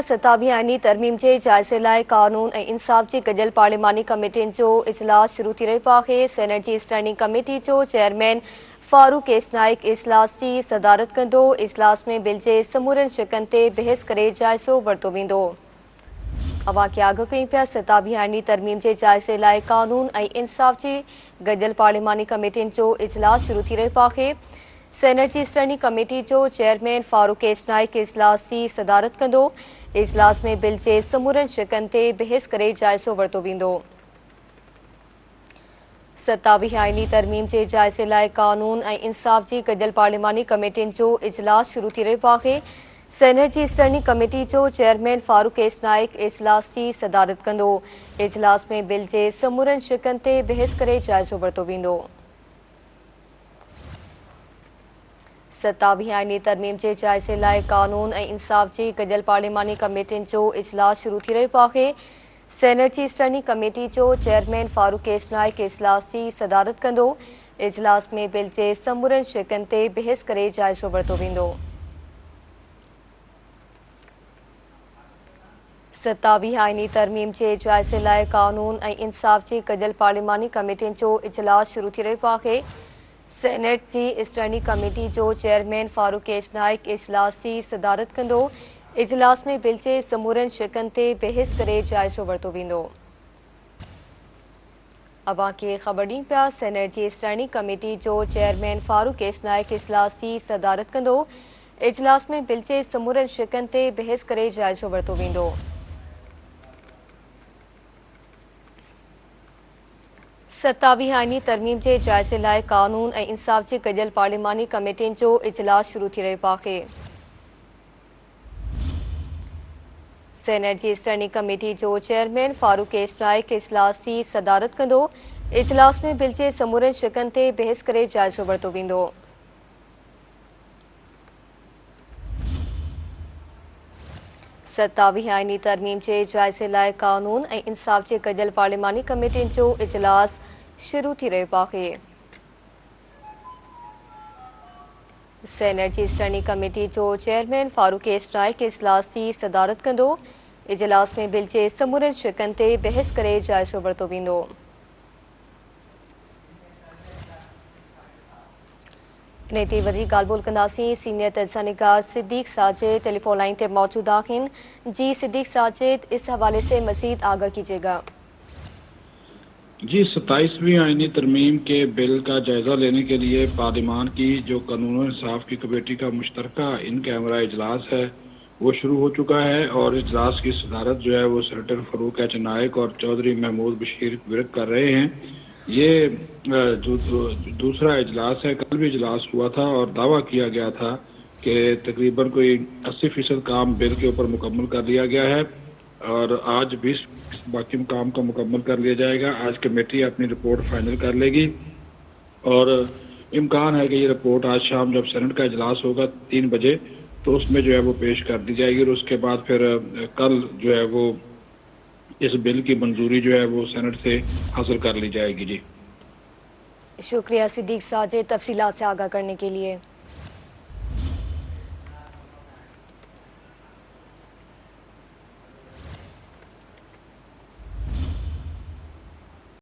सतावीह आईनी तरमीम जे जाइज़े लाइ कानून ऐं इंसाफ़ जी गॾियल पार्लिमानी कमेटियुनि जो इजलास शुरू थी रहियो आहे। सेनेट जी स्टैंडिंग कमेटी जो चेयरमैन फारूक एस नाइक इजलास जी सदारत कंदो। इजलास में बिल जे समूरनि शिकनि ते बहस करे जाइज़ो वरितो वेंदो। अवां खे आगाह कयूं पिया 27 आईनी तरमीम जे जाइज़े लाइ कानून ऐं इंसाफ़ जी गॾियल पार्लिमानी कमेटियुनि जो इजलास शुरू थी रहियो आहे। सेनेट जी स्टैंडिंग कमेटी जो चेयरमैन फारूक एस नाइक इजलास जी सदारत कंदो। इजलास में बिल जे समूरनि शिकनि ते बहस करे जाइज़ो वरितो वेंदो। 27 आईनी तरमीम जे जाइज़े लाइ कानून ऐं इंसाफ़ जी गॾियल पार्लिमानी कमेटियुनि जो इजलास शुरू थी रहियो आहे। सेनेट जी स्टैंडिंग कमेटी जो चेयरमैन फारूक एस नाइक इजलास जी सदारत कंदो। इजलास में बिल जे समूरनि शिकनि ते बहस करे जाइज़ो वरितो वेंदो। 27 आईनी तरमीम जे जाइज़े लाइ कानून ऐं इंसाफ़ जी गॾियल पार्लिमानी कमेटियुनि जो इजलास शुरू थी रहियो आहे। सेनेट जी स्टैंडिंग कमेटी जो चेयरमैन फारूक एस नाइक इजलास जी सदारत कंदो। इजलास में बिल जे समूरनि शिकनि ते बहस करे जाइज़ो वरितो वेंदो। 27 आईनी तरमीम जे जाइज़े लाइ कानून ऐं इंसाफ़ जी गॾियल पार्लिमानी कमेटियुनि जो इजलास शुरू थी रहियो आहे। सेनेट जी स्टैंडिंग कमेटी जो चेयरमैन फारूक एस नाइक इजलास जी सदारत कंदो। इजलास में बिल जे समूरनि शिकनि ते बहस करे जाइज़ो वरितो वेंदो। अवां खे ख़बर ॾियूं पिया सेनेट जी स्टैंडिंग कमेटी जो चेयरमैन फारूक एस नाइक इजलास जी सदारत कंदो। इजलास में बिल जे समूरनि शिकनि ते बहस करे जाइज़ो वरितो वेंदो। 27 आईनी तरमीम जे जाइज़े लाइ कानून ऐं इंसाफ़ जी गॾियल पार्लिमानी कमेटियुनि जो इजलास शुरू थी रहियो आहे। सेनेट जी स्टैंडिंग कमेटी जो चेयरमैन फारूक एस नाइक इजलास जी सदारत कंदो। इजलास में बिल जे समूरनि शिकनि ते बहस करे जाइज़ो वरितो वेंदो। 27 आईनी तरमीम जे जाइज़े लाइ कानून ऐं इंसाफ़ जी गॾियल पार्लिमानी कमेटियुनि जो इजलास शुरू थी रहियो आहे। सेनेट जी स्टैंडिंग कमेटी जो चेयरमैन फारूक एस नाइक इजलास जी सदारत कंदो। इजलास में बिल जे समूरनि शिकनि ते बहस करे जाइज़ो वरितो वेंदो। इन ते वधीक ॻाल्हि ॿोल कंदासीं। सीनियर तजज़ियानिगार सिद्दीक़ साजिद टेलीफोन लाइन ते मौजूद आहिनि। जी सिद्दीक़ साजिद, इस हवाले से मज़ीद आगाह कीजिएगा। जी 27वीं आईनी तरमीम के बिल का जायजा लेने के लिए पार्लिमान की जो कानून और इंसाफ की कमेटी का मुश्तरका इन कैमरा इजलास है वो शुरू हो चुका है और इजलास की सदारत जो है वो सेनेटर फारूक एच नाइक और चौधरी महमूद बशीर विरक कर रहे हैं। ये दूसरा इजलास है। कल भी इजलास हुआ था और दावा किया गया था कि तकरीबन कोई 80% काम बिल के ऊपर मुकम्मल कर लिया गया है और आज 20 बाकी काम को मुकम्मल कर लिया जाएगा। आज कमेटी अपनी रिपोर्ट फाइनल कर लेगी और इम्कान है कि ये रिपोर्ट आज शाम जब सेनेट का इजलास होगा 3 बजे तो उसमें जो है वो पेश कर दी जाएगी और उसके बाद फिर कल जो है वो इस बिल की मंजूरी जो है वो सेनेट से हासिल कर ली जाएगी। जी शुक्रिया सिद्दीक़ साजिद तफसीलात से आगाह करने के लिए।